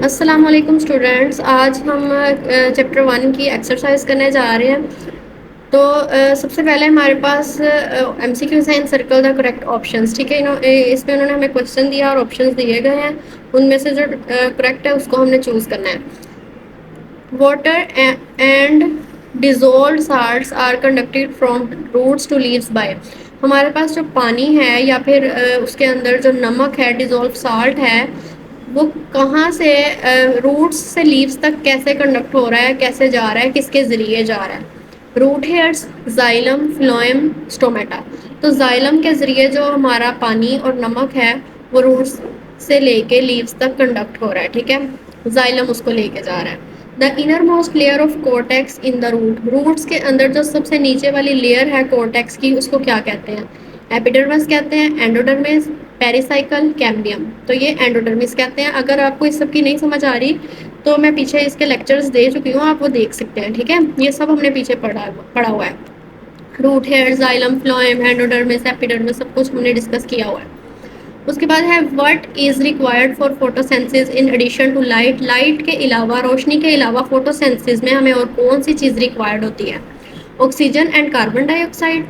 अस्सलाम वालेकुम स्टूडेंट्स। आज हम चैप्टर 1 की एक्सरसाइज करने जा रहे हैं। तो सबसे पहले हमारे पास MCQs हैं, सर्कल द करेक्ट ऑप्शंस। ठीक है, इसमें उन्होंने हमें क्वेश्चन दिया और ऑप्शंस दिए गए हैं। उनमें से जो करेक्ट है उसको हमने चूज़ करना है। Water and dissolve salts are conducted from roots to leaves by. हमारे पास जो पानी है या फिर उसके अंदर जो नमक है, डिजोल्व साल्ट है, वो कहाँ से रूट्स से लीव्स तक कैसे कंडक्ट हो रहा है, कैसे जा रहा है, किसके ज़रिए जा रहा है। Root hairs, xylem, phloem, stomata. तो जाइलम के ज़रिए जो हमारा पानी और नमक है वो रूट्स से लेके लीव्स तक कंडक्ट हो रहा है। ठीक है, जाइलम उसको लेके जा रहा है। The inner most layer of cortex in the root. Roots के अंदर जो सबसे नीचे वाली लेयर है कोर्टेक्स की, उसको क्या कहते हैं? एपिडर्मिस कहते हैं, एंडोडर्मिस, पेरिसाइकल, कैम्बियम। तो ये एंडोडर्मिस कहते हैं। अगर आपको इस सब की नहीं समझ आ रही तो मैं पीछे इसके लेक्चर्स दे चुकी हूँ, आप वो देख सकते हैं। ठीक है, ये सब हमने पीछे पढ़ा हुआ है। Root hair, xylem, phloem, endodermis, epidermis, सब कुछ हमने डिस्कस किया हुआ है। उसके बाद है what is required for photosynthesis in addition to light. Light के अलावा, रोशनी के अलावा फोटोसेंसिस में हमें और कौन सी चीज़ रिक्वायर्ड होती है? Oxygen and carbon dioxide,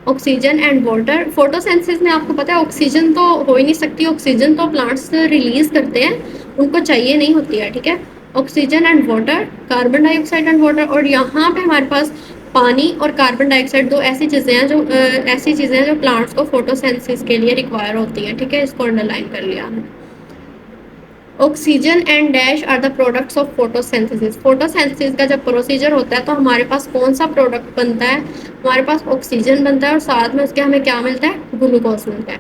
oxygen and water. Photosynthesis में आपको पता है ऑक्सीजन तो हो ही नहीं सकती, ऑक्सीजन तो प्लांट्स रिलीज करते हैं, उनको चाहिए नहीं होती है। ठीक है, oxygen and water, carbon dioxide and water. और यहाँ पे हमारे पास पानी और कार्बन डाइऑक्साइड दो ऐसी चीज़ें हैं जो प्लांट्स को फोटोसेंसिस के लिए रिक्वायर होती है। ठीक है, इसको अंडरलाइन कर लिया हमने। Oxygen and dash are the products of photosynthesis. Photosynthesis का जब प्रोसीजर होता है तो हमारे पास कौन सा प्रोडक्ट बनता है? हमारे पास ऑक्सीजन बनता है और साथ में उसके हमें क्या मिलता है? ग्लूकोज मिलता है।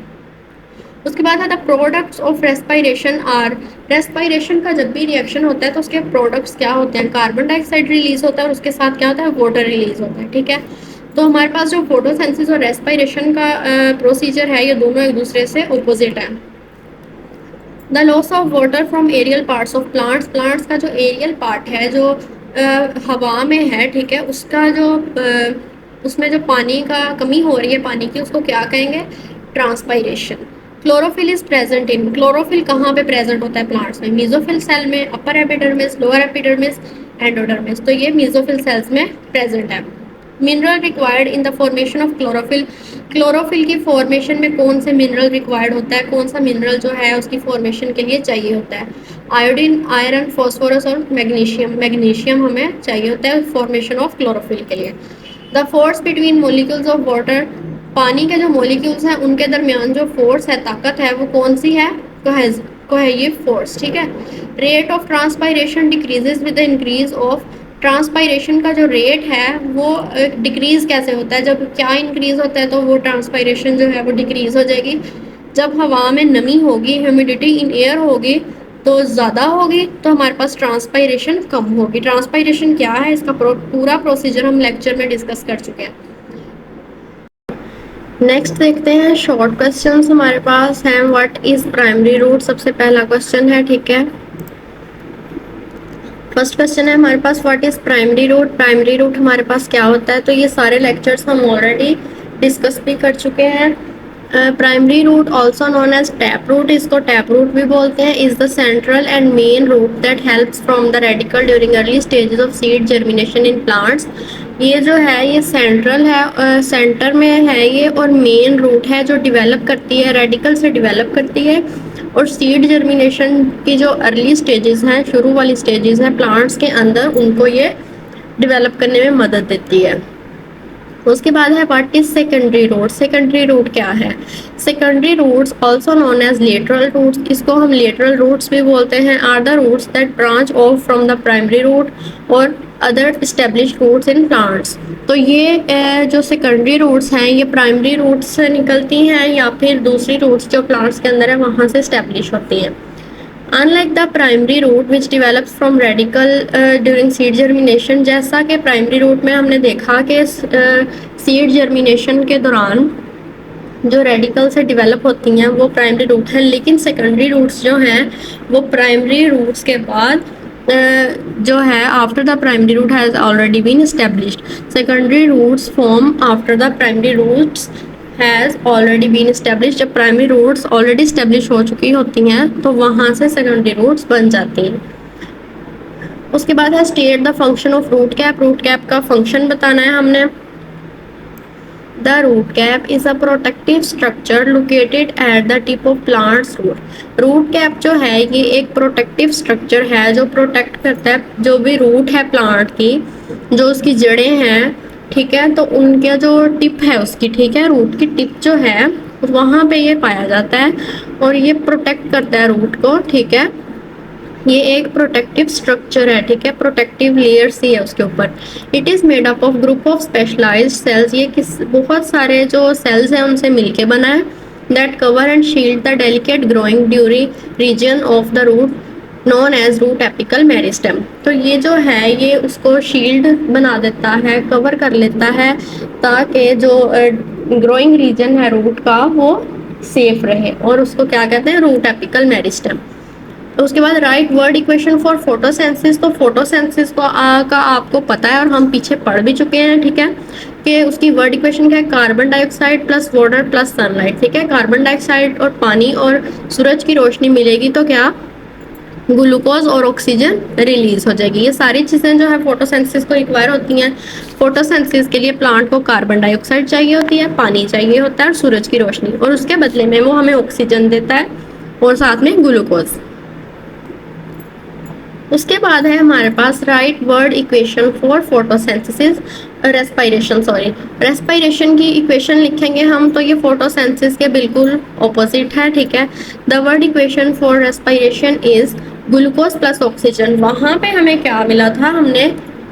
उसके बाद है the products of respiration are. Respiration का जब भी रिएक्शन होता है तो उसके प्रोडक्ट्स क्या होते हैं? कार्बन डाइऑक्साइड रिलीज होता है और उसके साथ क्या होता है? वाटर रिलीज होता है। ठीक है, तो हमारे पास जो फोटोसिंथेसिस और रेस्पिरेशन का प्रोसीजर है, ये दोनों एक दूसरे से अपोजिट है। The loss of water from aerial parts of plants. Plants का जो एरियल पार्ट है, जो हवा में है, ठीक है, उसका जो उसमें जो पानी का कमी हो रही है पानी की, उसको क्या कहेंगे? Transpiration. Chlorophyll is present in. Chlorophyll कहाँ पे प्रेजेंट होता है प्लांट्स में? मीजोफिल सेल में, upper epidermis, lower epidermis, endodermis. तो ये मीजोफिल सेल्स में प्रेजेंट है। Mineral required in the formation of chlorophyll. Chlorophyll की फॉर्मेशन में कौन से मिनरल रिक्वायर्ड होता है? कौन सा मिनरल जो है उसकी फॉर्मेशन के लिए चाहिए होता है? आयोडीन, आयरन, फॉस्फोरस और मैग्नीशियम। मैग्नीशियम हमें चाहिए होता है फॉर्मेशन ऑफ क्लोरोफिल के लिए। The force between molecules of water. पानी के जो मोलिक्यूल्स हैं उनके दरमियान जो फोर्स है, ताकत है, वो कौन सी है? Cohesive force. ठीक है। Rate of transpiration decreases with the increase of. Transpiration का जो रेट है वो डिक्रीज कैसे होता है? जब क्या इंक्रीज होता है तो वो ट्रांसपायरेशन जो है वो डिक्रीज हो जाएगी। जब हवा में नमी होगी, ह्यूमिडिटी इन एयर होगी, तो ज़्यादा होगी तो हमारे पास ट्रांसपायरेशन कम होगी। ट्रांसपायरेशन क्या है, इसका पूरा प्रोसीजर हम लेक्चर में डिस्कस कर चुके हैं। नेक्स्ट देखते हैं शॉर्ट क्वेश्चंस हमारे पास हैं। व्हाट इज प्राइमरी रूट, सबसे पहला क्वेश्चन है। ठीक है, फर्स्ट क्वेश्चन है हमारे पास, what is primary root. Primary root हमारे पास क्या होता है? तो ये सारे लेक्चर्स हम ऑलरेडी डिस्कस भी कर चुके हैं। Primary root also known as tap root, इसको टैप रूट भी बोलते हैं, is the central and main root that helps from the radicle during early stages of seed germination in plants. ये जो है ये सेंट्रल है, सेंटर में है ये, और मेन रूट है जो डेवलप करती है, रेडिकल से डेवलप करती है, और सीड जर्मिनेशन की जो अर्ली स्टेजेस हैं, शुरू वाली स्टेजेस हैं प्लांट्स के अंदर, उनको ये डेवलप करने में मदद देती है। उसके बाद है what is secondary root. Secondary root क्या है? Secondary roots also known as lateral roots, इसको हम लेटरल रूट्स भी बोलते हैं, are the roots that branch off from the primary root और other established roots in plants. तो ये जो सेकेंडरी रूट्स हैं ये प्राइमरी रूट्स से निकलती हैं या फिर दूसरी रूट्स जो प्लांट्स के अंदर है वहाँ से एस्टेब्लिश होती हैं। Unlike the primary root which develops from radicle during seed germination, जैसा कि प्राइमरी रूट में हमने देखा कि सीड जर्मिनेशन के दौरान जो रेडिकल से डेवलप होती हैं वो प्राइमरी रूट है, लेकिन सेकेंडरी रूट्स जो हैं वो प्राइमरी रूट्स के बाद जो है after the primary root has already been established. Secondary roots form after the primary roots has already been establish, जब प्राइमरी रूट्स ऑलरेडी इस्टेब्लिश हो चुकी होती हैं तो वहाँ से सेकेंडरी रूट्स बन जाती हैं। उसके बाद है state the function of root cap. Root cap का फंक्शन बताना है हमने। The root cap is a protective structure located at the tip of plants root. Root cap जो है ये एक प्रोटेक्टिव स्ट्रक्चर है जो प्रोटेक्ट करता है जो भी रूट है प्लांट की, जो उसकी जड़ें हैं, ठीक है, तो उनका जो टिप है उसकी, ठीक है, रूट की टिप जो है वहाँ पे ये पाया जाता है और ये प्रोटेक्ट करता है रूट को, ठीक है। ये एक प्रोटेक्टिव स्ट्रक्चर है, ठीक है, प्रोटेक्टिव लेयर सी है उसके ऊपर। It is made up of group of specialised cells. ये किस बहुत सारे जो सेल्स हैं उनसे मिलके बना है। That cover and shield the delicate growing ड्यूरी region of the root known as root apical meristem. तो ये जो है ये उसको शील्ड बना देता है, कवर कर लेता है, ताकि जो ग्रोइंग रीजन है रूट का वो सेफ रहे, और उसको क्या कहते हैं, रूट एपिकल मेरिस्टेम। तो उसके बाद right word equation for photosynthesis. तो फोटोसेंसिस को का आपको पता है और हम पीछे पढ़ भी चुके हैं, ठीक है, कि उसकी वर्ड इक्वेशन क्या है, carbon dioxide plus water plus sunlight, ठीक है। कार्बन डाइऑक्साइड और पानी और सूरज की रोशनी मिलेगी तो क्या, ग्लूकोज और ऑक्सीजन रिलीज हो जाएगी। ये सारी चीज़ें जो है फोटोसेंसिस को रिक्वायर होती हैं। फोटोसेंसिस के लिए प्लांट को कार्बन डाइऑक्साइड चाहिए होती है, पानी चाहिए होता है और सूरज की रोशनी, और उसके बदले में वो हमें ऑक्सीजन देता है और साथ में ग्लूकोज। उसके बाद है हमारे पास write word equation for photosynthesis respiration. Respiration की इक्वेशन लिखेंगे हम तो ये फोटोसिंथेसिस के बिल्कुल ऑपोजिट है, ठीक है। The word equation for respiration is glucose plus oxygen. वहाँ पे हमें क्या मिला था, हमने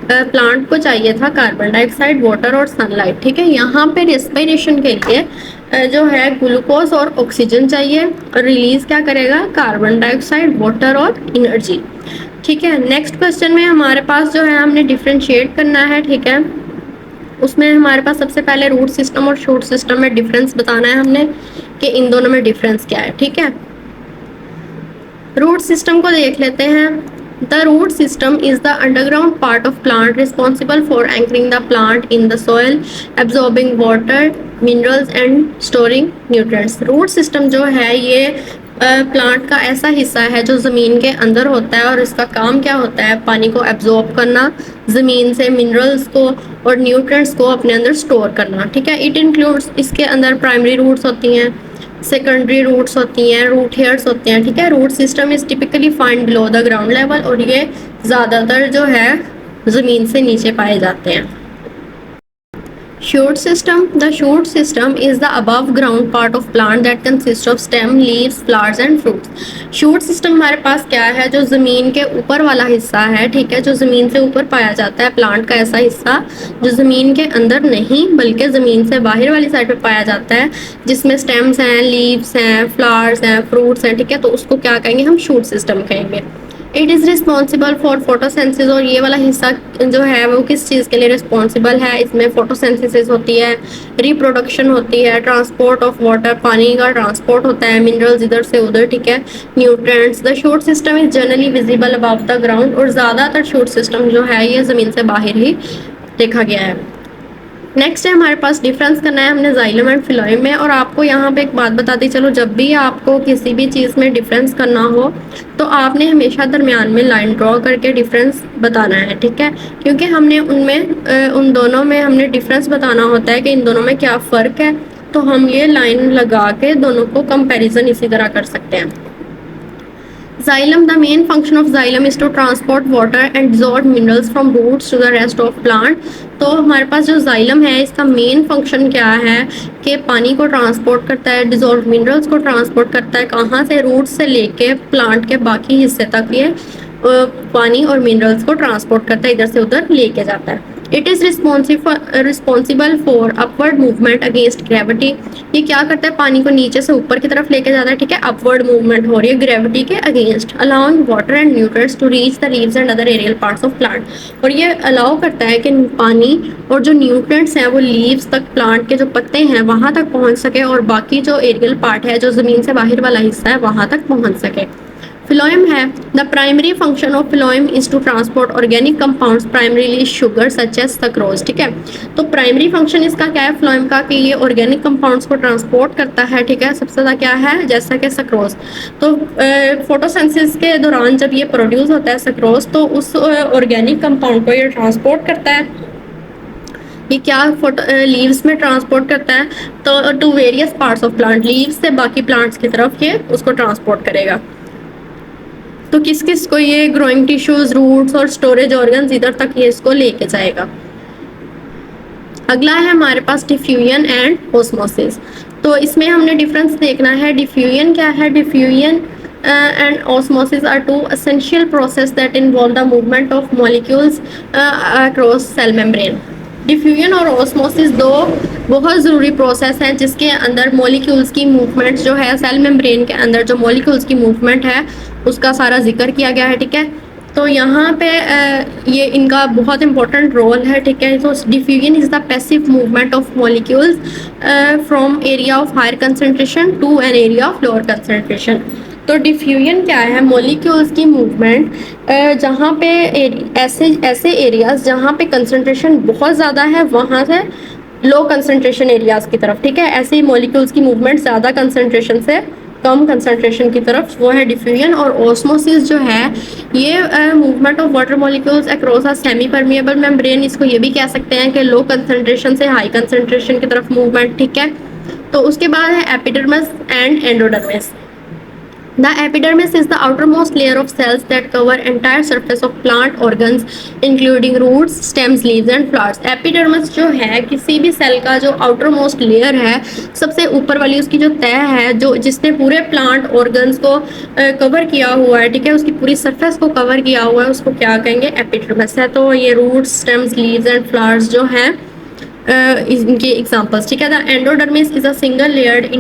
प्लांट को चाहिए था कार्बन डाइऑक्साइड, वाटर और सनलाइट, ठीक है। यहाँ पे रेस्पिरेशन के लिए जो है ग्लूकोज और ऑक्सीजन चाहिए, और रिलीज क्या करेगा, कार्बन डाइऑक्साइड, वाटर और एनर्जी, ठीक है। नेक्स्ट क्वेश्चन में हमारे पास जो है हमने डिफ्रेंशिएट करना है, ठीक है। उसमें हमारे पास सबसे पहले रूट सिस्टम और शूट सिस्टम में डिफरेंस बताना है हमने कि इन दोनों में डिफरेंस क्या है, ठीक है। रूट सिस्टम को देख लेते हैं। The root system is the underground part of plant responsible for anchoring the plant in the soil, absorbing water, minerals and storing nutrients. Root system जो है ये प्लांट का ऐसा हिस्सा है जो ज़मीन के अंदर होता है, और इसका काम क्या होता है, पानी को एब्जॉर्ब करना ज़मीन से, मिनरल्स को और न्यूट्रिएंट्स को अपने अंदर स्टोर करना, ठीक है। इट इंक्लूड्स, इसके अंदर प्राइमरी रूट्स होती हैं, सेकेंडरी रूट्स होती हैं, रूट हेयर्स होते हैं, ठीक है। Root system is typically find below the ground level, और ये ज़्यादातर जो है ज़मीन से नीचे पाए जाते हैं। Shoot system. The shoot system is the above ground part of plant that consists of stem, leaves, flowers and fruits. Shoot system हमारे पास क्या है, जो ज़मीन के ऊपर वाला हिस्सा है, ठीक है, जो ज़मीन से ऊपर पाया जाता है, प्लांट का ऐसा हिस्सा जो ज़मीन के अंदर नहीं बल्कि ज़मीन से बाहर वाली साइड पे पाया जाता है, जिसमें स्टेम्स हैं, लीव्स हैं, फ्लावर्स हैं, फ्रूट्स हैं, ठीक है। तो उसको क्या कहेंगे हम, शूट सिस्टम कहेंगे। It is responsible for photosynthesis. और ये वाला हिस्सा जो है वो किस चीज़ के लिए रिस्पॉन्सिबल है, इसमें फोटोसेंसिस होती है, रिप्रोडक्शन होती है, ट्रांसपोर्ट ऑफ वाटर, पानी का ट्रांसपोर्ट होता है, मिनरल्स इधर से उधर, ठीक है, nutrients. The shoot system is generally visible about the ground. और ज़्यादातर शूट सिस्टम जो है ये ज़मीन से बाहर ही देखा गया है। नेक्स्ट है हमारे पास डिफरेंस करना है हमने जाइलम एंड फिलोएम में। और आपको यहाँ पे एक बात बताती चलो, जब भी आपको किसी भी चीज़ में डिफरेंस करना हो तो आपने हमेशा दरमियान में लाइन ड्रॉ करके डिफरेंस बताना है, ठीक है, क्योंकि हमने उनमें उन दोनों में हमने डिफरेंस बताना होता है कि इन दोनों में क्या फ़र्क है। तो हम ये लाइन लगा के दोनों को कंपेरिजन इसी तरह कर सकते हैं। Xylem, the main function of xylem is to transport water and dissolved minerals from roots to the rest of plant. तो हमारे पास जो जाइलम है इसका मेन फंक्शन क्या है कि पानी को ट्रांसपोर्ट करता है, डिजॉल्व मिनरल्स को ट्रांसपोर्ट करता है, कहाँ से, रूट से लेके प्लांट के बाकी हिस्से तक ये पानी और मिनरल्स को ट्रांसपोर्ट करता है, इधर से उधर लेके जाता है। It is responsible for upward movement against gravity. ये क्या करता है, पानी को नीचे से ऊपर की तरफ लेके जाता है, ठीक है, अपवर्ड मूवमेंट हो रही है ग्रेविटी के against. Allowing water and nutrients to reach the leaves and other aerial parts of plant. और ये अलाउ करता है कि पानी और जो न्यूट्रिएंट्स हैं वो लीव्स तक, प्लांट के जो पत्ते हैं वहाँ तक पहुँच सके, और बाकी जो एरियल पार्ट है, जो ज़मीन से बाहर वाला हिस्सा है, वहाँ तक पहुँच सके। फ्लोएम है, the primary function of phloem is to transport organic compounds primarily sugar such as sucrose. ठीक है, तो प्राइमरी फंक्शन इसका क्या है फ्लोएम का, कि ये ऑर्गेनिक कंपाउंड्स को ट्रांसपोर्ट करता है। ठीक है, सबसे ज़्यादा क्या है, जैसा कि सक्रोज। तो फोटोसिंथेसिस के दौरान जब ये प्रोड्यूस होता है सक्रोज, तो उस ऑर्गेनिक कंपाउंड को ये ट्रांसपोर्ट करता है। ये क्या लीव्स में ट्रांसपोर्ट करता है, तो to various parts of plant, leaves से बाकी प्लांट्स की तरफ ये उसको ट्रांसपोर्ट करेगा। तो किस किस को ये ग्रोइंग टिश्यूज, रूट्स और स्टोरेज ऑर्गन्स इधर तक ये इसको लेके जाएगा। अगला है हमारे पास डिफ्यूजन एंड ऑस्मोसिस। तो इसमें हमने डिफरेंस देखना है। डिफ्यूजन क्या है, diffusion and osmosis are two essential process that involve the movement of molecules across cell membrane. Diffusion और ऑस्मोसिस दो बहुत ज़रूरी प्रोसेस हैं जिसके अंदर मॉलिक्यूल्स की मूवमेंट जो है, सेल मेम्ब्रेन के अंदर जो मॉलिक्यूल्स की मूवमेंट है उसका सारा जिक्र किया गया है। ठीक है, तो यहाँ पे ये इनका बहुत इंपॉर्टेंट रोल है। ठीक है, तो diffusion is the passive movement of molecules from area of higher concentration to an area of lower concentration. तो डिफ्यूजन क्या है, मॉलिक्यूल्स की मूवमेंट जहाँ पे ऐसे एरियाज जहाँ पे कंसंट्रेशन बहुत ज़्यादा है वहाँ से लो कंसंट्रेशन एरियाज की तरफ। ठीक है, ऐसे ही मॉलिक्यूल्स की मूवमेंट ज़्यादा कंसंट्रेशन से कम कंसंट्रेशन की तरफ, वो है डिफ्यूजन। और ऑस्मोसिस जो है ये movement of water molecules across a semi permeable membrane, इसको ये भी कह सकते हैं कि लो कंसंट्रेशन से हाई कंसंट्रेशन की तरफ मूवमेंट। ठीक है, तो उसके बाद है epidermis and endodermis. The epidermis is the outermost layer of cells that cover entire surface of plant organs including roots, stems, leaves and flowers. Epidermis जो है किसी भी सेल का जो outermost layer है, सबसे ऊपर वाली उसकी जो तह है, जो जिसने पूरे प्लांट ऑर्गन्स को कवर किया हुआ है, ठीक है, उसकी पूरी सरफेस को कवर किया हुआ है, उसको क्या कहेंगे, एपिडर्मिस है। तो ये roots, stems, leaves and flowers जो हैं इनके एग्जांपल्स। ठीक है, the endodermis is a single layered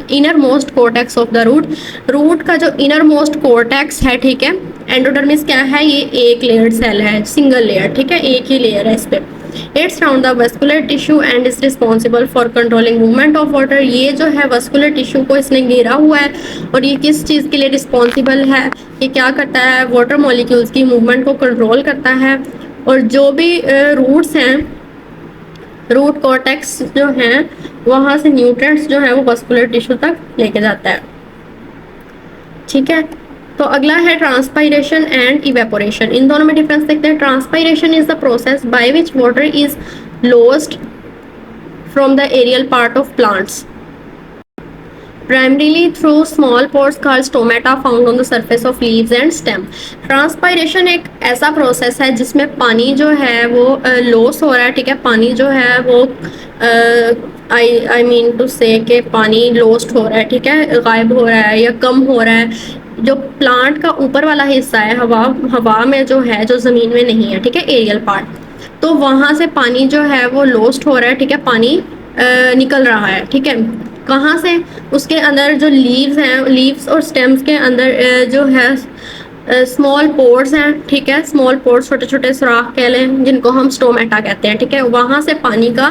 inner most cortex of the root. Root का जो इनर मोस्ट कोर्टेक्स है, ठीक है, एंडोडर्मिस क्या है, ये एक लेयर्ड सेल है, सिंगल लेयर। ठीक है, एक ही लेयर है इस पे। It's round the vascular tissue and is responsible for controlling movement of water. ये जो है वस्कुलर टिश्यू को इसने घेरा हुआ है और ये किस चीज़ के लिए रिस्पॉन्सिबल है, ये क्या करता है, वाटर मॉलिक्यूल्स की मूवमेंट को कंट्रोल करता है। और जो भी रूट्स हैं, रूट कॉर्टेक्स जो हैं, वहाँ से न्यूट्रिएंट्स जो है वो वस्कुलर टिश्यू तक लेके जाता है। ठीक है, तो अगला है ट्रांसपायरेशन एंड इवेपोरेशन। इन दोनों में डिफरेंस देखते हैं। Transpiration is the process by which water is lost from the aerial part of plants primarily through small pores called stomata found on the surface of leaves and stem. Transpiration एक ऐसा process है जिसमें पानी जो है वो loss हो रहा है। ठीक है, पानी जो है वो आई मीन टू से कि पानी लॉस्ट हो रहा है। ठीक है, गायब हो रहा है या कम हो रहा है। जो प्लांट का ऊपर वाला हिस्सा है, हवा में जो है, जो ज़मीन में नहीं है, ठीक है, एरियल पार्ट, तो वहाँ से पानी जो है वो लॉस्ट हो रहा है। ठीक है, पानी निकल रहा है। ठीक है, कहाँ से, उसके अंदर जो लीव्स हैं, लीव्स और स्टेम्स के अंदर जो है स्मॉल पोर्स हैं। ठीक है, स्मॉल पोर्स, छोटे छोटे सुराख कह लें, जिनको हम स्टोमेटा कहते हैं। ठीक है, वहाँ से पानी का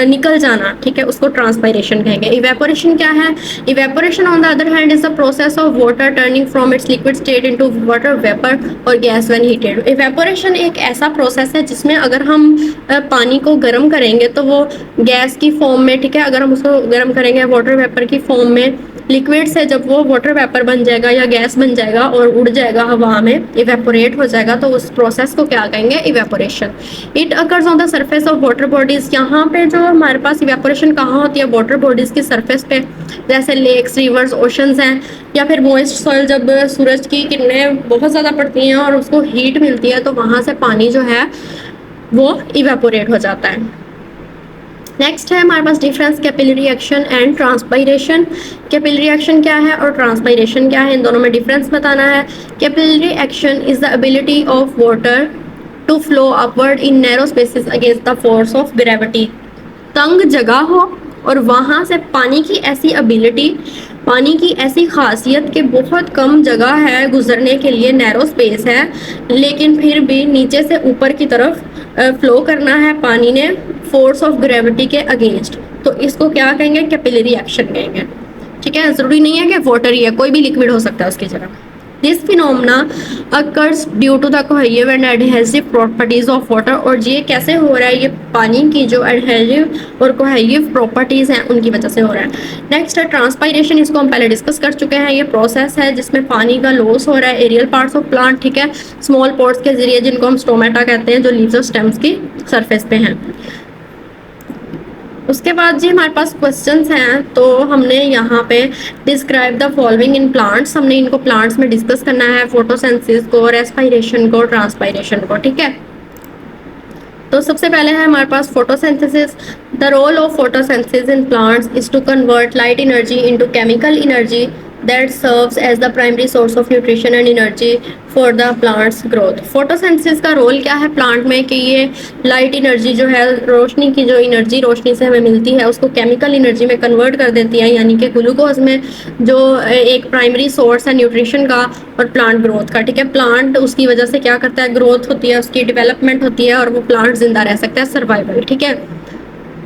निकल जाना, ठीक है, उसको ट्रांसपायरेशन कहेंगे। इवेपोरेशन क्या है, evaporation on the other hand is the process of water turning from its liquid state into water vapour और गैस व्हेन हीटेड। इवेपोरेशन एक ऐसा प्रोसेस है जिसमें अगर हम पानी को गर्म करेंगे तो वो गैस की फॉर्म में, ठीक है, अगर हम उसको गर्म करेंगे वाटर वेपर की फॉर्म में, लिक्विड से जब वो वाटर वेपर बन जाएगा या गैस बन जाएगा और उड़ जाएगा हवा में, इवेपोरेट हो जाएगा, तो उस प्रोसेस को क्या कहेंगे, evaporation. It occurs on the surface of water bodies. यहाँ पे जो हमारे पास इवेपोरेशन कहाँ होती है, वाटर बॉडीज की सरफेस पे, जैसे लेक्स, रिवर्स, ओशंस हैं, या फिर मॉइस्ट सॉइल, जब सूरज की किरणें बहुत ज़्यादा पड़ती हैं और उसको हीट मिलती है तो वहाँ से पानी जो है वो इवेपोरेट हो जाता है। नेक्स्ट है हमारे पास difference capillary action and transpiration. Capillary action क्या है और ट्रांसपायरेशन क्या है, इन दोनों में डिफरेंस बताना है। Capillary action is the ability of water to flow upward in narrow spaces against the force of gravity. तंग जगह हो और वहाँ से पानी की ऐसी एबिलिटी, पानी की ऐसी खासियत कि बहुत कम जगह है गुजरने के लिए, नैरो स्पेस है, लेकिन फिर भी नीचे से ऊपर की तरफ फ्लो करना है पानी ने फोर्स ऑफ ग्रेविटी के अगेंस्ट, तो इसको क्या कहेंगे, कैपिलरी एक्शन कहेंगे। ठीक है, ज़रूरी नहीं है कि वाटर ही है, कोई भी लिक्विड हो सकता है उसकी जगह। This phenomena occurs due to the cohesive and adhesive properties of water. और ये कैसे हो रहा है, ये पानी की जो एडहेसिव और कोहेसिव प्रॉपर्टीज हैं उनकी वजह से हो रहा है। नेक्स्ट है ट्रांसपायरेशन, इसको हम पहले डिस्कस कर चुके हैं। ये प्रोसेस है जिसमें पानी का लॉस हो रहा है एरियल पार्ट्स ऑफ प्लांट, ठीक है, स्मॉल पोर्स के जरिए, जिनको हम स्टोमेटा कहते हैं, जो लीव्स और स्टेम्स की सरफेस पे हैं। उसके बाद जी हमारे पास क्वेश्चंस हैं, तो हमने यहाँ पे describe the following in plants, हमने इनको प्लांट्स में डिस्कस करना है, फोटोसिंथेसिस को, रेस्पिरेशन को, ट्रांसपायरेशन को, ठीक है। तो सबसे पहले है हमारे पास photosynthesis. The role of photosynthesis in plants is to convert light energy into chemical energy that serves as the primary source of nutrition and energy for the plant's growth। Photosynthesis का रोल क्या है plant में कि ये light energy जो है, रोशनी की जो एनर्जी रोशनी से हमें मिलती है, उसको केमिकल एनर्जी में कन्वर्ट कर देती है, यानी कि ग्लूकोज में, जो एक प्राइमरी सोर्स है न्यूट्रिशन का और प्लांट ग्रोथ का, ठीक है। प्लांट उसकी वजह से क्या करता है, ग्रोथ होती है, उसकी डेवलपमेंट होती है और वो प्लांट जिंदा रह सकता है, सर्वाइवल, ठीक है।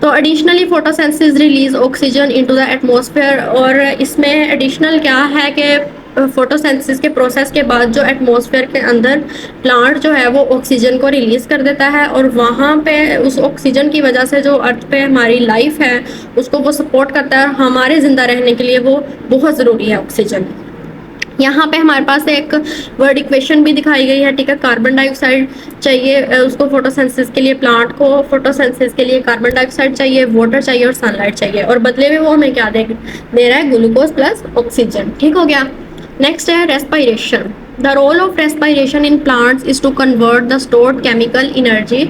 तो additionally photosynthesis release oxygen into the atmosphere. और इसमें एडिशनल क्या है कि फोटोसिंथेसिस के प्रोसेस के बाद जो एटमॉस्फेयर के अंदर प्लांट जो है वो ऑक्सीजन को रिलीज कर देता है, और वहाँ पे उस ऑक्सीजन की वजह से जो अर्थ पे हमारी लाइफ है उसको वो सपोर्ट करता है, और हमारे ज़िंदा रहने के लिए वो बहुत ज़रूरी है ऑक्सीजन। यहाँ पे हमारे पास एक वर्ड इक्वेशन भी दिखाई गई है, ठीक है। कार्बन डाइऑक्साइड चाहिए उसको फोटोसिंथेसिस के लिए, प्लांट को फोटोसिंथेसिस के लिए कार्बन डाइऑक्साइड चाहिए, वाटर चाहिए और सनलाइट चाहिए, और बदले में वो हमें क्या दे रहा है, ग्लूकोज प्लस ऑक्सीजन, ठीक हो गया। नेक्स्ट है respiration. The role of respiration in plants is to convert the stored chemical energy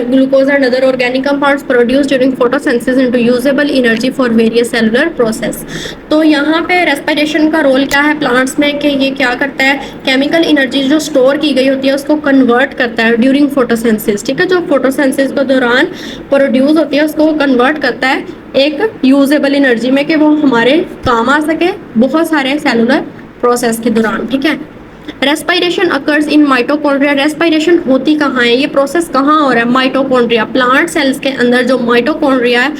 glucose and other organic compounds produced during photosynthesis into usable energy for various cellular process। तो यहाँ पे respiration का role क्या है plants में कि ये क्या करता है, केमिकल एनर्जी जो स्टोर की गई होती है उसको कन्वर्ट करता है ड्यूरिंग फोटोसिंथेसिस, ठीक है। जो फोटोसिंथेसिस के दौरान प्रोड्यूस होती है उसको कन्वर्ट करता है एक यूजेबल एनर्जी में, कि वो हमारे काम आ सके बहुत सारे सेलुलर प्रोसेस के दौरान, ठीक है। Respiration occurs in mitochondria. Respiration होती कहाँ है, ये प्रोसेस कहाँ हो रहा है, माइटोकॉन्ड्रिया, प्लांट सेल्स के अंदर जो माइटोकॉन्ड्रिया है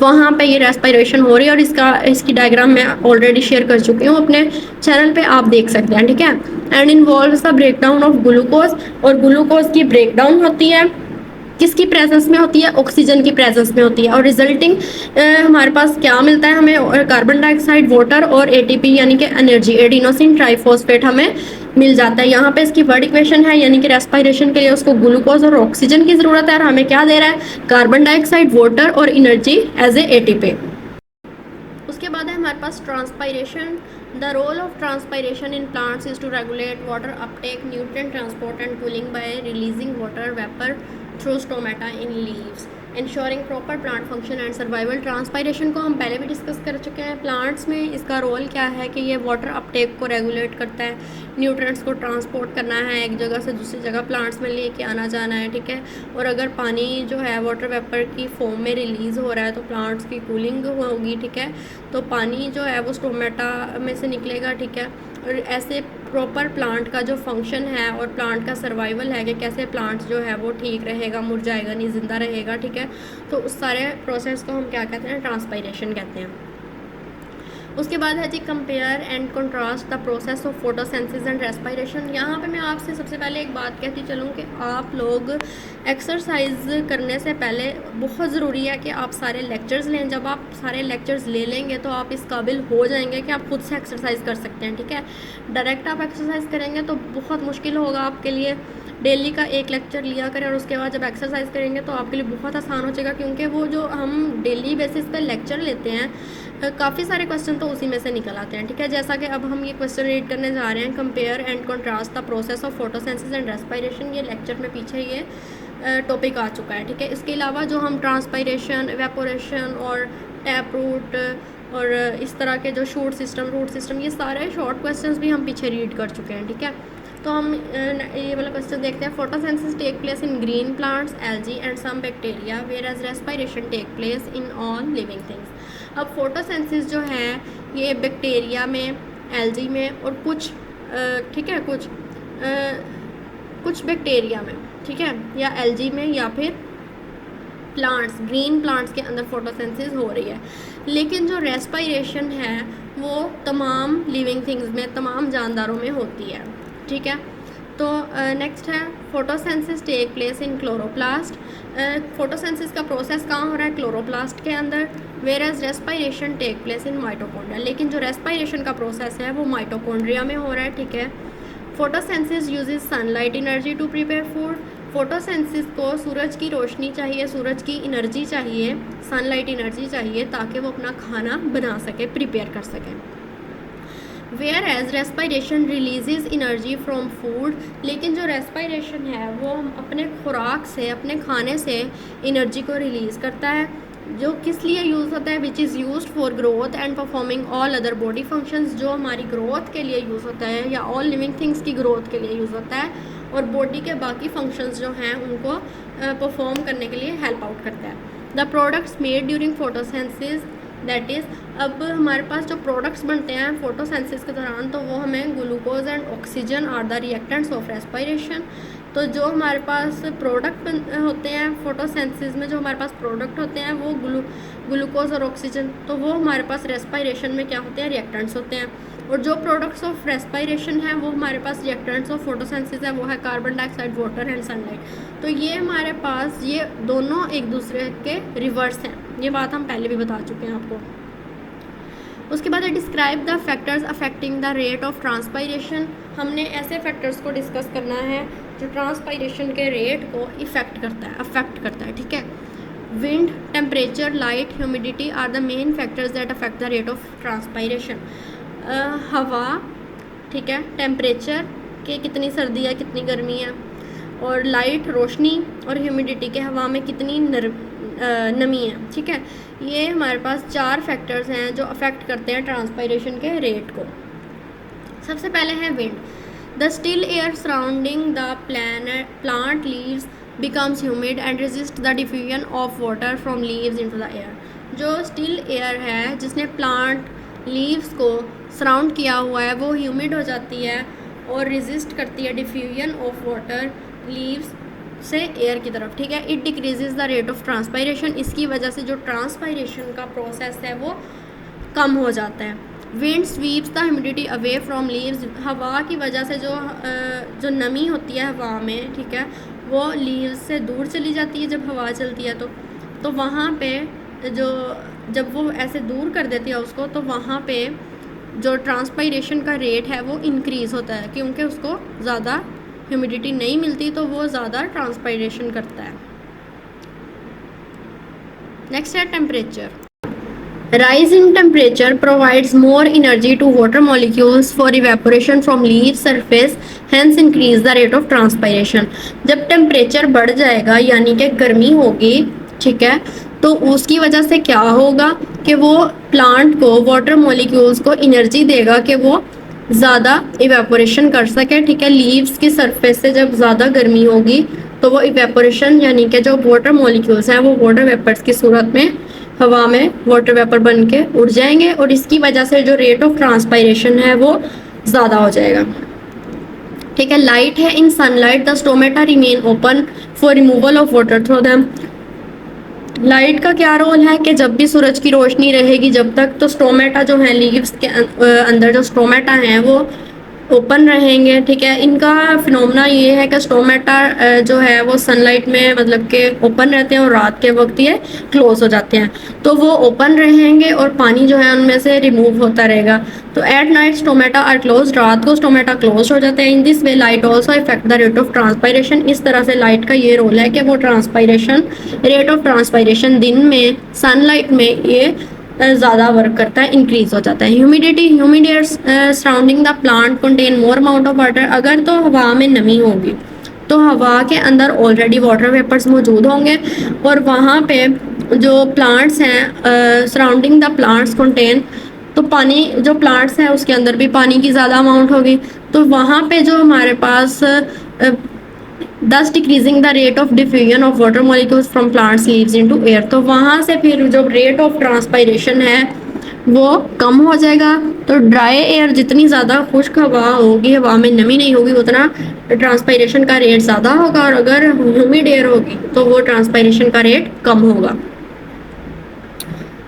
वहाँ पे ये रेस्पिरेशन हो रही है, और इसकी डायग्राम मैं ऑलरेडी शेयर कर चुकी हूँ अपने चैनल पे, आप देख सकते हैं, ठीक है। And involves the breakdown of glucose, और ग्लूकोज की ब्रेकडाउन होती है, किसकी प्रेजेंस में होती है, ऑक्सीजन की प्रेजेंस में होती है, और रिजल्टिंग हमारे पास क्या मिलता है हमें, कार्बन डाइऑक्साइड, वाटर और एटीपी यानी कि एनर्जी, एडिनोसिन ट्राइफॉस्फेट हमें मिल जाता है। यहाँ पे इसकी वर्ड इक्वेशन है, यानी कि रेस्पिरेशन के लिए उसको ग्लूकोज और ऑक्सीजन की ज़रूरत है, और हमें क्या दे रहा है, कार्बन डाइऑक्साइड, वाटर और एनर्जी एज ए एटीपी। उसके बाद है हमारे पास transpiration. The role of transpiration in plants is to regulate water uptake, nutrient transport and cooling by releasing water vapour through stomata in leaves, ensuring proper plant function and survival. Transpiration को हम पहले भी discuss कर चुके हैं। Plants में इसका role क्या है कि ये वाटर अपटेक को रेगुलेट करता है, न्यूट्रिएंट्स को ट्रांसपोर्ट करना है, एक जगह से दूसरी जगह प्लांट्स में लेके आना जाना है, ठीक है। और अगर पानी जो है वाटर वेपर की फॉर्म में रिलीज़ हो रहा है तो प्लांट्स की कूलिंग होगी, ठीक है। तो पानी जो है वो स्टोमेटा में से निकलेगा, ठीक है। और ऐसे प्रॉपर प्लांट का जो फंक्शन है और प्लांट का सर्वाइवल है कि कैसे प्लांट जो है वो ठीक रहेगा, मुरझाएगा नहीं, ज़िंदा रहेगा, ठीक है। तो उस सारे प्रोसेस को हम क्या कहते हैं, ट्रांसपायरेशन कहते हैं। उसके बाद है जी compare and contrast the process of photosynthesis and respiration. यहाँ पे मैं आपसे सबसे पहले एक बात कहती चलूँ कि आप लोग एक्सरसाइज करने से पहले बहुत ज़रूरी है कि आप सारे लेक्चर्स लें। जब आप सारे लेक्चर्स ले लेंगे तो आप इस काबिल हो जाएंगे कि आप खुद से एक्सरसाइज कर सकते हैं, ठीक है। डायरेक्ट आप एक्सरसाइज करेंगे तो बहुत मुश्किल होगा आपके लिए। डेली का एक लेक्चर लिया करें और उसके बाद जब एक्सरसाइज करेंगे तो आपके लिए बहुत आसान हो जाएगा, क्योंकि वो जो हम डेली बेसिस पे लेक्चर लेते हैं काफ़ी सारे क्वेश्चन तो उसी में से निकल आते हैं, ठीक है। जैसा कि अब हम ये क्वेश्चन रीड करने जा रहे हैं, compare and contrast the process of photosynthesis and respiration. ये लेक्चर में पीछे ये टॉपिक आ चुका है, ठीक है। इसके अलावा जो हम ट्रांसपायरेशन, इवेपोरेशन और टैप रूट और इस तरह के जो शूट सिस्टम, रूट सिस्टम, ये सारे शॉर्ट क्वेश्चंस भी हम पीछे रीड कर चुके हैं, ठीक है। तो हम ये वाला क्वेश्चन देखते हैं। Photosynthesis take place in green plants, algae and some bacteria, whereas respiration take place in all living things. अब फोटोसिंथेसिस जो है ये बैक्टीरिया में, एल्गी में और कुछ ठीक है, कुछ बैक्टीरिया में, ठीक है, या एल्गी में या फिर प्लांट्स, ग्रीन प्लांट्स के अंदर फोटोसिंथेसिस हो रही है। लेकिन जो रेस्पिरेशन है वो तमाम लिविंग थिंग्स में, तमाम जानदारों में होती है, ठीक है। तो नेक्स्ट है photosynthesis take place in chloroplast. Photosynthesis का प्रोसेस कहाँ हो रहा है? क्लोरोप्लास्ट के अंदर। Whereas respiration take place in mitochondria, लेकिन जो रेस्पायरेशन का प्रोसेस है वो माइटोकॉन्ड्रिया में हो रहा है, ठीक है। Photosynthesis uses sunlight energy to prepare food. Photosynthesis को सूरज की रोशनी चाहिए, सूरज की एनर्जी चाहिए, सनलाइट एनर्जी चाहिए ताकि वो अपना खाना बना सके, प्रिपेयर कर सकें। Whereas respiration releases energy from food, लेकिन जो रेस्पायरेशन है वो अपने खुराक से, अपने खाने से एनर्जी को रिलीज़ करता है, जो किस लिए यूज़ होता है? Which is use for growth and performing all other body functions, जो हमारी ग्रोथ के लिए यूज़ होता है या ऑल लिविंग थिंग्स की ग्रोथ के लिए यूज़ होता है, और बॉडी के बाकी फंक्शंस जो हैं उनको परफॉर्म करने के लिए हेल्प आउट करता है। The products made during photosynthesis, that is, अब हमारे पास जो प्रोडक्ट्स बनते हैं फोटोसेंसिस के दौरान, तो वो हमें glucose and oxygen are the reactants of respiration. तो जो हमारे पास प्रोडक्ट होते हैं फोटोसेंसिस में, जो हमारे पास प्रोडक्ट होते हैं वो ग्लूकोज और ऑक्सीजन, तो वो हमारे पास रेस्पायरेशन में क्या होते हैं? रिएक्टेंट्स होते हैं। और जो प्रोडक्ट्स ऑफ रेस्पायरेशन है वो हमारे पास रिएक्टेंट्स ऑफ फोटोसेंसिस है, वो है carbon dioxide, water and sunlight. तो ये हमारे पास ये दोनों एक दूसरे के रिवर्स हैं, ये बात हम पहले भी बता चुके हैं आपको। उसके बाद describe the factors affecting the rate of transpiration. हमने ऐसे फैक्टर्स को डिस्कस करना है जो ट्रांसपायरेशन के रेट को अफेक्ट करता है, ठीक है। Wind, temperature, light, humidity are the main factors that affect the rate of transpiration. हवा, ठीक है, टेम्परेचर के कितनी सर्दी है, कितनी गर्मी है, और लाइट, रोशनी, और ह्यूमिडिटी के हवा में कितनी नमी है, ठीक है। ये हमारे पास 4 फैक्टर्स हैं जो अफेक्ट करते हैं ट्रांसपायरेशन के रेट को। सबसे पहले है wind. The still air surrounding the plant leaves becomes humid and resist the diffusion of water from leaves into the air. जो स्टिल एयर है जिसने प्लांट लीव्स को सराउंड किया हुआ है वो ह्यूमिड हो जाती है और रेजिस्ट करती है डिफ्यूजन ऑफ वाटर लीव्स से एयर की तरफ, ठीक है। It decreases the rate of transpiration, इसकी वजह से जो ट्रांसपायरेशन का प्रोसेस है वो कम हो जाता है। Wind sweeps the humidity away from leaves, हवा की वजह से जो नमी होती है हवा में, ठीक है, वो लीव्स से दूर चली जाती है जब हवा चलती है तो वहाँ पे जब वो ऐसे दूर कर देती है उसको, तो वहाँ पे जो ट्रांसपायरेशन का रेट है वो इंक्रीज़ होता है, क्योंकि उसको ज़्यादा ह्यूमिडिटी नहीं मिलती तो वो ज़्यादा ट्रांसपायरेशन करता है। नेक्स्ट है temperature. Rise in temperature provides more energy to water molecules for evaporation from leaf surface, hence increase the rate of transpiration। जब टेम्परेचर बढ़ जाएगा यानी कि गर्मी होगी, ठीक है, तो उसकी वजह से क्या होगा कि वो प्लांट को, वाटर मॉलिक्यूल्स को एनर्जी देगा कि वो ज़्यादा इवेपोरेशन कर सके, ठीक है। लीव्स की सरफेस से जब ज़्यादा गर्मी होगी तो वो इवेपोरेशन यानी कि जो वाटर मॉलिक्यूल्स हैं वो वाटर वेपर्स की सूरत में हवा में वाटर वेपर बन के उड़ जाएंगे, और इसकी वजह से जो रेट ऑफ ट्रांसपायरेशन है वो ज़्यादा हो जाएगा, ठीक है। लाइट है, इन sunlight the stomata remain open for removal of water through them. Light का क्या रोल है कि जब भी सूरज की रोशनी रहेगी जब तक, तो स्टोमेटा जो है लीव्स के अंदर जो स्टोमेटा हैं वो ओपन रहेंगे, ठीक है। इनका फिनोमेना ये है कि स्टोमेटा जो है वो सनलाइट में मतलब कि ओपन रहते हैं और रात के वक्त ये क्लोज हो जाते हैं, तो वो ओपन रहेंगे और पानी जो है उनमें से रिमूव होता रहेगा। तो at night stomata are close, रात को स्टोमेटा क्लोज हो जाते हैं। In this way light also effect the rate of transpiration. इस तरह से लाइट का ये रोल है कि वो ट्रांसपायरेशन, रेट ऑफ ट्रांसपायरेशन दिन में सनलाइट में ये ज़्यादा वर्क करता है, इंक्रीज हो जाता है। Humidity, humid air surrounding the plant contain more amount of water. अगर तो हवा में नमी होगी तो हवा के अंदर ऑलरेडी वाटर वेपर्स मौजूद होंगे, और वहाँ पे जो प्लांट्स हैं सराउंडिंग द प्लांट्स कंटेन, तो पानी जो प्लांट्स हैं उसके अंदर भी पानी की ज़्यादा अमाउंट होगी, तो वहाँ पे जो हमारे पास दस decreasing the rate of diffusion of water molecules from plants leaves into air. तो वहाँ से फिर जो रेट ऑफ ट्रांसपायरेशन है वो कम हो जाएगा। तो ड्राई एयर जितनी ज़्यादा खुश्क हवा होगी, हवा में नमी नहीं होगी, उतना ट्रांसपायरेशन का रेट ज़्यादा होगा, और अगर ह्यूमिड एयर होगी तो वो ट्रांसपायरेशन का रेट कम होगा।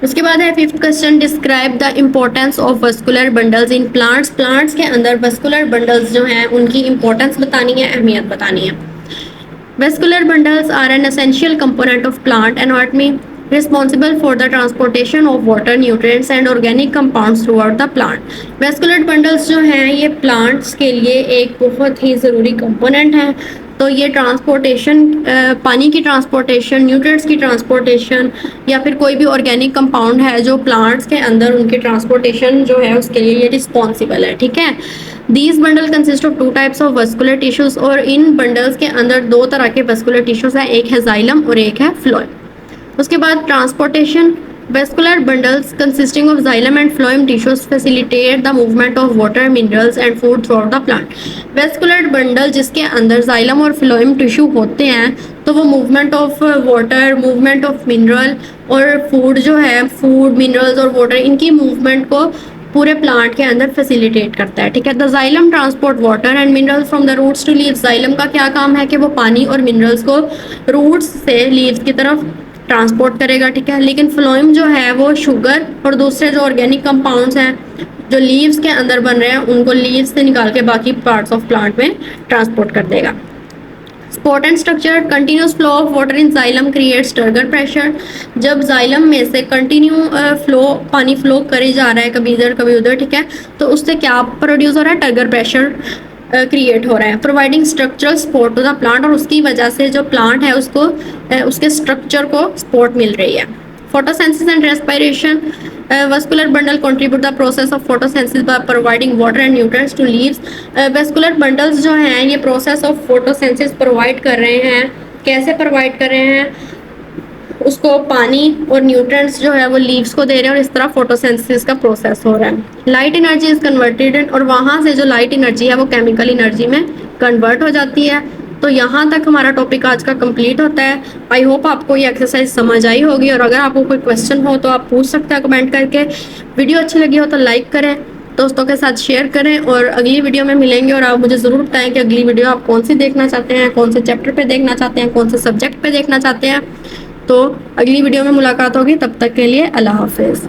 उसके बाद है fifth question, describe the importance of vascular bundles in plants. Plants के अंदर वस्कुलर बंडल्स जो हैं उनकी इंपॉर्टेंस बतानी है, अहमियत बतानी है। Vascular bundles are an essential component of plant anatomy responsible for the transportation of water, nutrients and organic compounds throughout the plant. Vascular bundles जो हैं ये प्लांट्स के लिए एक बहुत ही ज़रूरी कंपोनेंट है। तो ये ट्रांसपोर्टेशन, पानी की ट्रांसपोर्टेशन, न्यूट्रिएंट्स की ट्रांसपोर्टेशन या फिर कोई भी ऑर्गेनिक कंपाउंड है जो प्लांट्स के अंदर उनकी ट्रांसपोर्टेशन जो है उसके लिए ये रिस्पॉन्सिबल है, ठीक है। These bundle consist of 2 types of vascular tissues, और इन बंडल्स के अंदर 2 तरह के वस्कुलर टिश्यूज़ हैं, एक है जाइलम और एक है फ्लोएम। उसके बाद transportation, vascular bundles consisting of xylem and phloem tissues facilitate the movement of water, minerals and food through out the plant. Vascular bundle जिसके अंदर जाइलम और फ्लोएम टिश्यू होते हैं तो वो movement of water, movement of mineral और food जो है, फूड, मिनरल्स और वाटर, इनकी मूवमेंट को पूरे प्लांट के अंदर फैसिलिटेट करता है, ठीक है। The xylem transport water and minerals from the roots to leaves. Xylem का क्या काम है कि वो पानी और मिनरल्स को रूट्स से लीव्स की तरफ ट्रांसपोर्ट करेगा, ठीक है। लेकिन फ्लोएम जो है वो शुगर और दूसरे जो ऑर्गेनिक कंपाउंड्स हैं जो लीव्स के अंदर बन रहे हैं उनको लीव्स से निकाल के बाकी पार्ट्स ऑफ प्लांट में ट्रांसपोर्ट कर देगा। Spot and structure, continuous flow of water in xylem creates turgor pressure. जब जाइलम में से कंटिन्यू पानी फ्लो करे जा रहा है कभी इधर कभी उधर, ठीक है, तो उससे क्या प्रोड्यूस हो रहा है, टर्गर प्रेशर क्रिएट हो रहा है। Providing structural support to the plant, और उसकी वजह से जो प्लांट है उसको उसके स्ट्रक्चर को सपोर्ट मिल रही है। Photosynthesis and respiration, vascular bundle contribute the process of photosynthesis by providing water and nutrients to leaves. Vascular bundles जो हैं ये प्रोसेस ऑफ फोटोसेंसिस प्रोवाइड कर रहे हैं। कैसे प्रोवाइड कर रहे हैं, उसको पानी और न्यूट्रिएंट्स जो है वो लीव्स को दे रहे हैं और इस तरह फोटोसिंथेसिस का प्रोसेस हो रहा है। लाइट एनर्जी इज कन्वर्टेड, और वहाँ से जो लाइट एनर्जी है वो केमिकल एनर्जी में कन्वर्ट हो जाती है। तो यहाँ तक हमारा टॉपिक आज का कंप्लीट होता है। आई होप आपको ये एक्सरसाइज समझ आई होगी, और अगर आपको कोई क्वेश्चन हो तो आप पूछ सकते हैं कमेंट करके। वीडियो अच्छी लगी हो तो लाइक करें, दोस्तों के साथ शेयर करें, और अगली वीडियो में मिलेंगे। और आप मुझे ज़रूर बताएं कि अगली वीडियो आप कौन सी देखना चाहते हैं, कौन से चैप्टर पे देखना चाहते हैं, कौन से सब्जेक्ट पे देखना चाहते हैं। तो अगली वीडियो में मुलाकात होगी, तब तक के लिए अल्लाह हाफिज़।